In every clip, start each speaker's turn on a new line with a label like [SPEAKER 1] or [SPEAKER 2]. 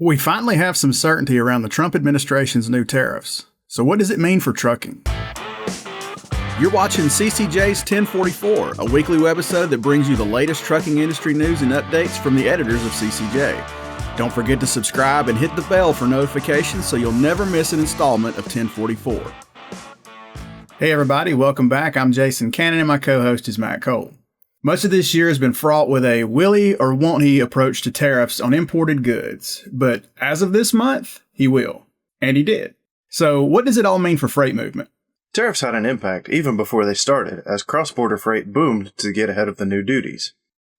[SPEAKER 1] We finally have some certainty around the Trump administration's new tariffs. So what does it mean for trucking? You're watching CCJ's 1044, a weekly webisode that brings you the latest trucking industry news and updates from the editors of CCJ. Don't forget to subscribe and hit the bell for notifications so you'll never miss an installment of 1044. Hey everybody, welcome back. I'm Jason Cannon and my co-host is Matt Cole. Much of this year has been fraught with a will he or won't he approach to tariffs on imported goods. But as of this month, he will. And he did. So what does it all mean for freight movement?
[SPEAKER 2] Tariffs had an impact even before they started, as cross-border freight boomed to get ahead of the new duties.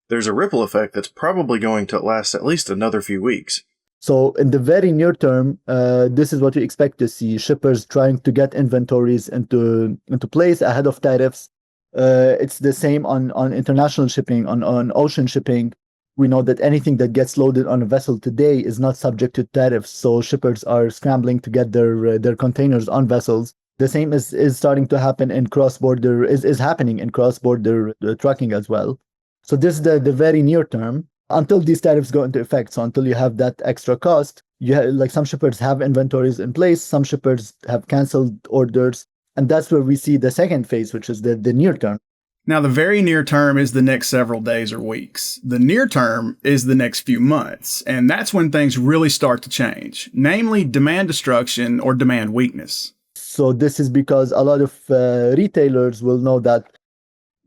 [SPEAKER 2] There's a ripple effect that's probably going to last at least another few weeks.
[SPEAKER 3] So in the very near term, this is what we expect to see: shippers trying to get inventories into place ahead of tariffs. It's the same on international shipping, on ocean shipping. We know that anything that gets loaded on a vessel today is not subject to tariffs, so shippers are scrambling to get their containers on vessels. The same is starting to happen in cross-border, is happening in cross-border trucking as well. So this is the very near term until these tariffs go into effect. So until you have that extra cost, like some shippers have inventories in place, some shippers have canceled orders. And that's where we see the second phase, which is the near term.
[SPEAKER 1] Now, the very near term is the next several days or weeks. The near term is the next few months. And that's when things really start to change, namely demand destruction or demand weakness.
[SPEAKER 3] So this is because a lot of retailers will know that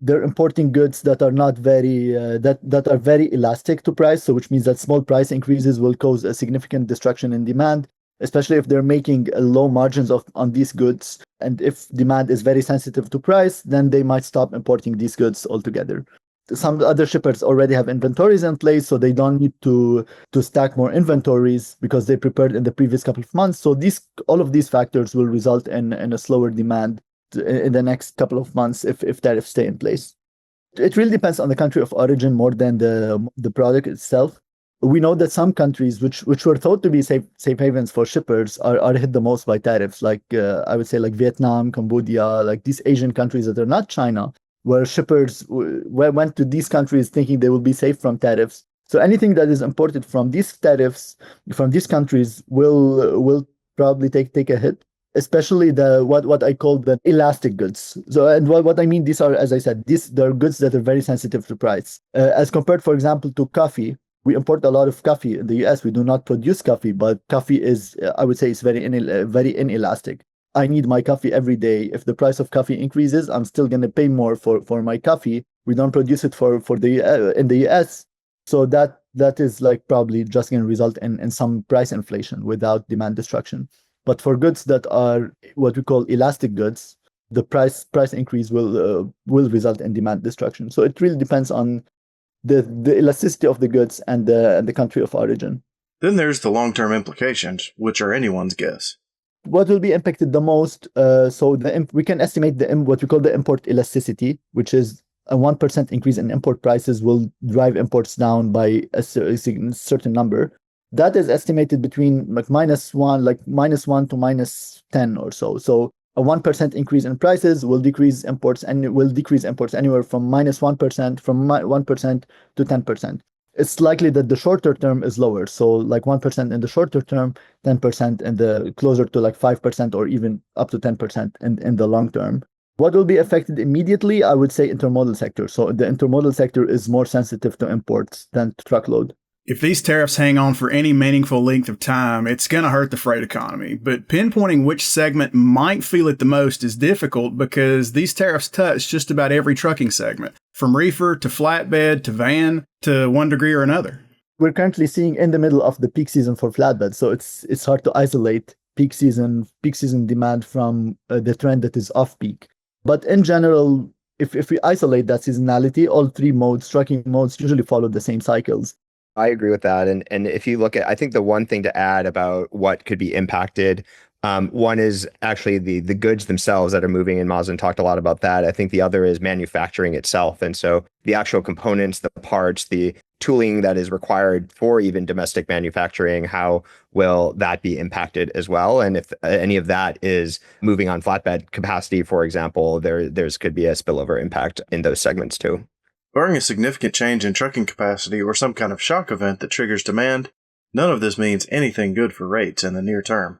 [SPEAKER 3] they're importing goods that are not very that are very elastic to price. So which means that small price increases will cause a significant destruction in demand, especially if they're making low margins on these goods. And if demand is very sensitive to price, then they might stop importing these goods altogether. Some other shippers already have inventories in place, so they don't need to stack more inventories because they prepared in the previous couple of months. So all of these factors will result in a slower demand in the next couple of months if tariffs stay in place. It really depends on the country of origin more than the product itself. We know that some countries which were thought to be safe havens for shippers are hit the most by tariffs, like I would say like Vietnam, Cambodia, like these Asian countries that are not China, where shippers went to these countries thinking they will be safe from tariffs. So anything that is imported from these tariffs, from these countries, will probably take a hit, especially what I call the elastic goods. So, and what I mean, these are, as I said, they're goods that are very sensitive to price. As compared, for example, to coffee. We import a lot of coffee in the US. We do not produce coffee, but coffee is, I would say, it's very inelastic. I need my coffee every day. If the price of coffee increases, I'm still going to pay more for my coffee. We don't produce it in the US. So that is like probably just going to result in some price inflation without demand destruction. But for goods that are what we call elastic goods, the price increase will result in demand destruction. So it really depends on the elasticity of the goods and the country of origin.
[SPEAKER 2] Then there's the long-term implications, which are anyone's guess.
[SPEAKER 3] What will be impacted the most? We can estimate what we call the import elasticity, which is a 1% increase in import prices will drive imports down by a certain number. That is estimated between -1 to -10 or so. So a 1% increase in prices will decrease imports, and it will decrease imports anywhere from -1%, from 1% to 10%. It's likely that the shorter term is lower. So like 1% in the shorter term, 10% in the closer to like 5% or even up to 10% in the long term. What will be affected immediately? I would say intermodal sector. So the intermodal sector is more sensitive to imports than to truckload.
[SPEAKER 1] If these tariffs hang on for any meaningful length of time, it's going to hurt the freight economy. But pinpointing which segment might feel it the most is difficult because these tariffs touch just about every trucking segment, from reefer to flatbed to van to one degree or another.
[SPEAKER 3] We're currently seeing in the middle of the peak season for flatbed, so it's hard to isolate peak season demand from the trend that is off peak. But in general, if we isolate that seasonality, all three trucking modes usually follow the same cycles.
[SPEAKER 4] I agree with that. And if you look at, I think the one thing to add about what could be impacted, one is actually the goods themselves that are moving, and Mazen talked a lot about that. I think the other is manufacturing itself. And so the actual components, the parts, the tooling that is required for even domestic manufacturing, how will that be impacted as well? And if any of that is moving on flatbed capacity, for example, there's could be a spillover impact in those segments too.
[SPEAKER 2] Barring a significant change in trucking capacity or some kind of shock event that triggers demand, None of this means anything good for rates in the near term,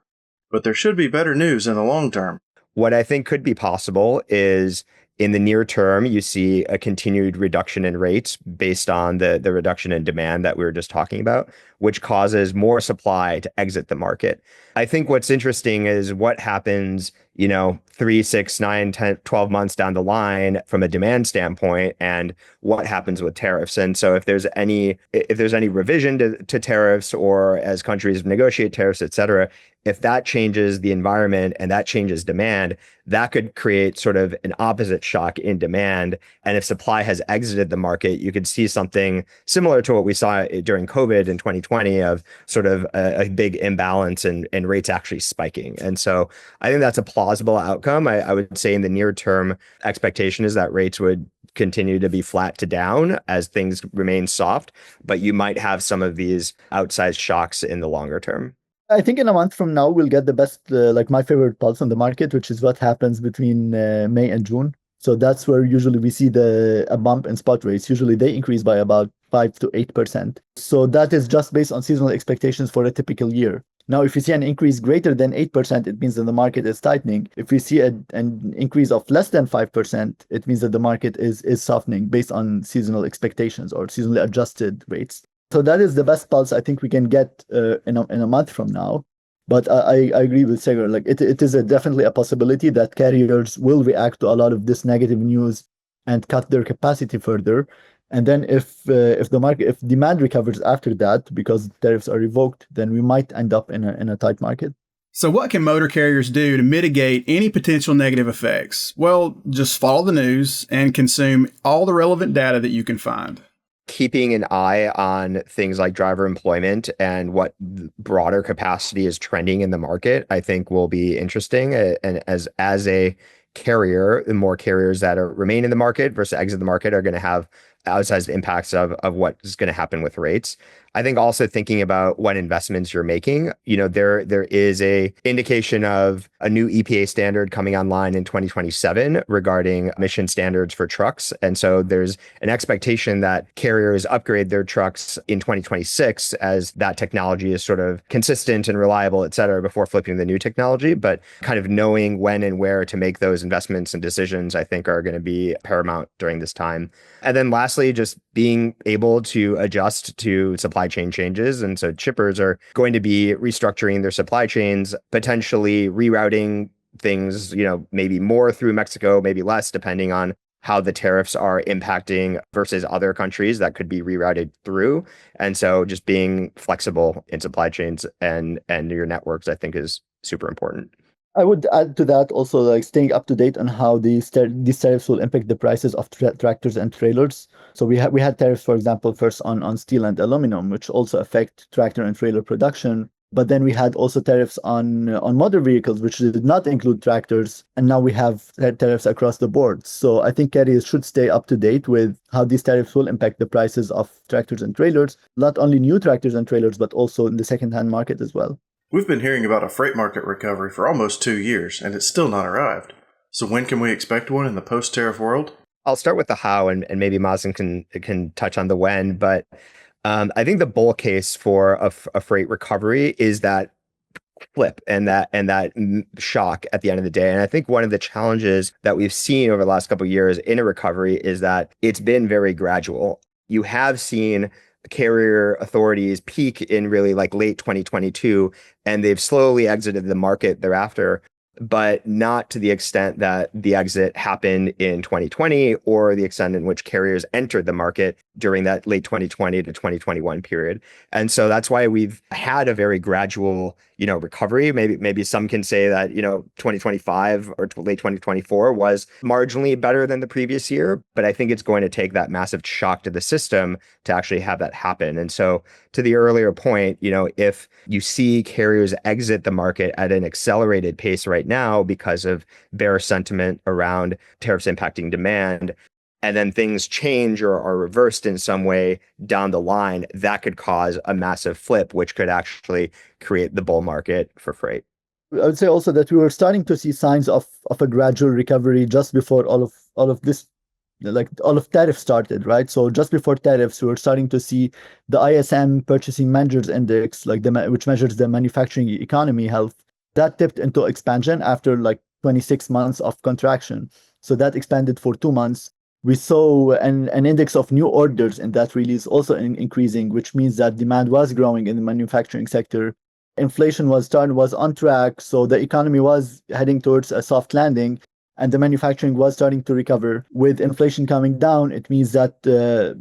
[SPEAKER 2] but there should be better news in the long term.
[SPEAKER 4] What I think could be possible is in the near term, you see a continued reduction in rates based on the reduction in demand that we were just talking about, which causes more supply to exit the market. I think what's interesting is what happens, 3, 6, 9, 10, 12 months down the line from a demand standpoint, and what happens with tariffs. And so if there's any revision to tariffs, or as countries negotiate tariffs, et cetera, if that changes the environment and that changes demand, that could create sort of an opposite shock in demand. And if supply has exited the market, you could see something similar to what we saw during COVID in 2020 of sort of a big imbalance and rates actually spiking. And so I think that's a plausible outcome. I would say in the near term, expectation is that rates would continue to be flat to down as things remain soft, but you might have some of these outsized shocks in the longer term.
[SPEAKER 3] I think in a month from now, we'll get the best, my favorite pulse on the market, which is what happens between May and June. So that's where usually we see a bump in spot rates. Usually they increase by about 5 to 8%. So that is just based on seasonal expectations for a typical year. Now, if you see an increase greater than 8%, it means that the market is tightening. If we see an increase of less than 5%, it means that the market is softening based on seasonal expectations or seasonally adjusted rates. So that is the best pulse I think we can get in a month from now. But I agree with Sagar. It is definitely a possibility that carriers will react to a lot of this negative news and cut their capacity further. And then if demand recovers after that because tariffs are revoked, then we might end up in a tight market.
[SPEAKER 1] So what can motor carriers do to mitigate any potential negative effects? Well, just follow the news and consume all the relevant data that you can find.
[SPEAKER 4] Keeping an eye on things like driver employment and what broader capacity is trending in the market, I think will be interesting. And as a carrier, the more carriers that remain in the market versus exit the market are going to have outsized impacts of what is going to happen with rates. I think also thinking about what investments you're making, there is a indication of a new EPA standard coming online in 2027 regarding emission standards for trucks. And so there's an expectation that carriers upgrade their trucks in 2026 as that technology is sort of consistent and reliable, et cetera, before flipping the new technology. But kind of knowing when and where to make those investments and decisions, I think are going to be paramount during this time. And then lastly, just being able to adjust to supply chain changes. And so shippers are going to be restructuring their supply chains, potentially rerouting things, maybe more through Mexico, maybe less, depending on how the tariffs are impacting versus other countries that could be rerouted through. And so just being flexible in supply chains and your networks, I think is super important.
[SPEAKER 3] I would add to that also staying up to date on how these tariffs will impact the prices of tractors and trailers. So we had tariffs, for example, first on steel and aluminum, which also affect tractor and trailer production. But then we had also tariffs on motor vehicles, which did not include tractors. And now we have tariffs across the board. So I think carriers should stay up to date with how these tariffs will impact the prices of tractors and trailers, not only new tractors and trailers, but also in the secondhand market as well.
[SPEAKER 2] We've been hearing about a freight market recovery for almost 2 years, and it's still not arrived. So when can we expect one in the post-tariff world?
[SPEAKER 4] I'll start with the how, and maybe Mazen can touch on the when. But I think the bull case for a freight recovery is that flip and that shock at the end of the day. And I think one of the challenges that we've seen over the last couple of years in a recovery is that it's been very gradual. You have seen carrier authorities peak in really late 2022, and they've slowly exited the market thereafter, but not to the extent that the exit happened in 2020 or the extent in which carriers entered the market during that late 2020 to 2021 period. And so that's why we've had a very gradual, recovery. Maybe some can say that, 2025 or late 2024 was marginally better than the previous year, but I think it's going to take that massive shock to the system to actually have that happen. And so to the earlier point, if you see carriers exit the market at an accelerated pace right now because of bearish sentiment around tariffs impacting demand, and then things change or are reversed in some way down the line, that could cause a massive flip, which could actually create the bull market for freight.
[SPEAKER 3] I would say also that we were starting to see signs of a gradual recovery just before all of this like all of tariffs started, right? So just before tariffs, we were starting to see the ISM Purchasing Managers Index, like which measures the manufacturing economy health, that tipped into expansion after like 26 months of contraction. So that expanded for 2 months. We saw an index of new orders in that release also increasing, which means that demand was growing in the manufacturing sector. Inflation was on track, so the economy was heading towards a soft landing, and the manufacturing was starting to recover. With inflation coming down, it means that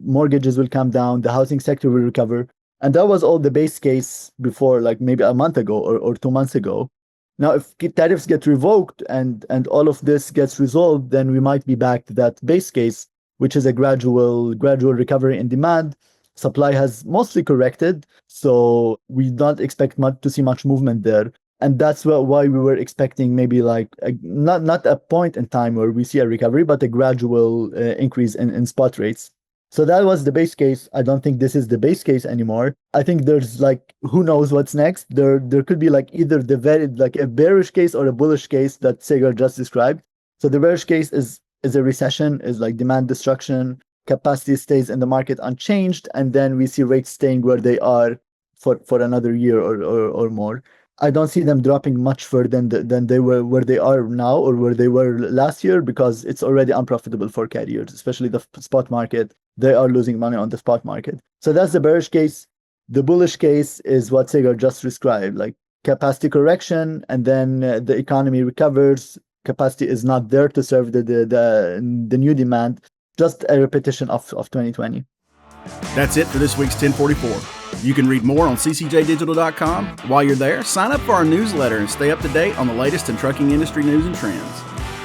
[SPEAKER 3] mortgages will come down, the housing sector will recover. And that was all the base case before, like maybe a month ago or 2 months ago. Now, if tariffs get revoked and all of this gets resolved, then we might be back to that base case, which is a gradual recovery in demand. Supply has mostly corrected, so we don't expect to see much movement there. And that's why we were expecting maybe like not a point in time where we see a recovery, but a gradual increase in spot rates. So that was the base case. I don't think this is the base case anymore. I think there's like, who knows what's next. There could be like either like a bearish case or a bullish case that Sagar just described. So the bearish case is a recession, is like demand destruction, capacity stays in the market unchanged, and then we see rates staying where they are for another year or more. I don't see them dropping much further than they were where they are now or where they were last year, because it's already unprofitable for carriers, especially the spot market. They are losing money on the spot market. So that's the bearish case. The bullish case is what Sagar just described, like capacity correction, and then the economy recovers. Capacity is not there to serve the new demand. Just a repetition of 2020.
[SPEAKER 1] That's it for this week's 1044. You can read more on ccjdigital.com. While you're there, sign up for our newsletter and stay up to date on the latest in trucking industry news and trends.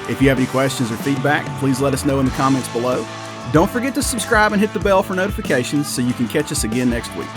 [SPEAKER 1] If you have any questions or feedback, please let us know in the comments below. Don't forget to subscribe and hit the bell for notifications so you can catch us again next week.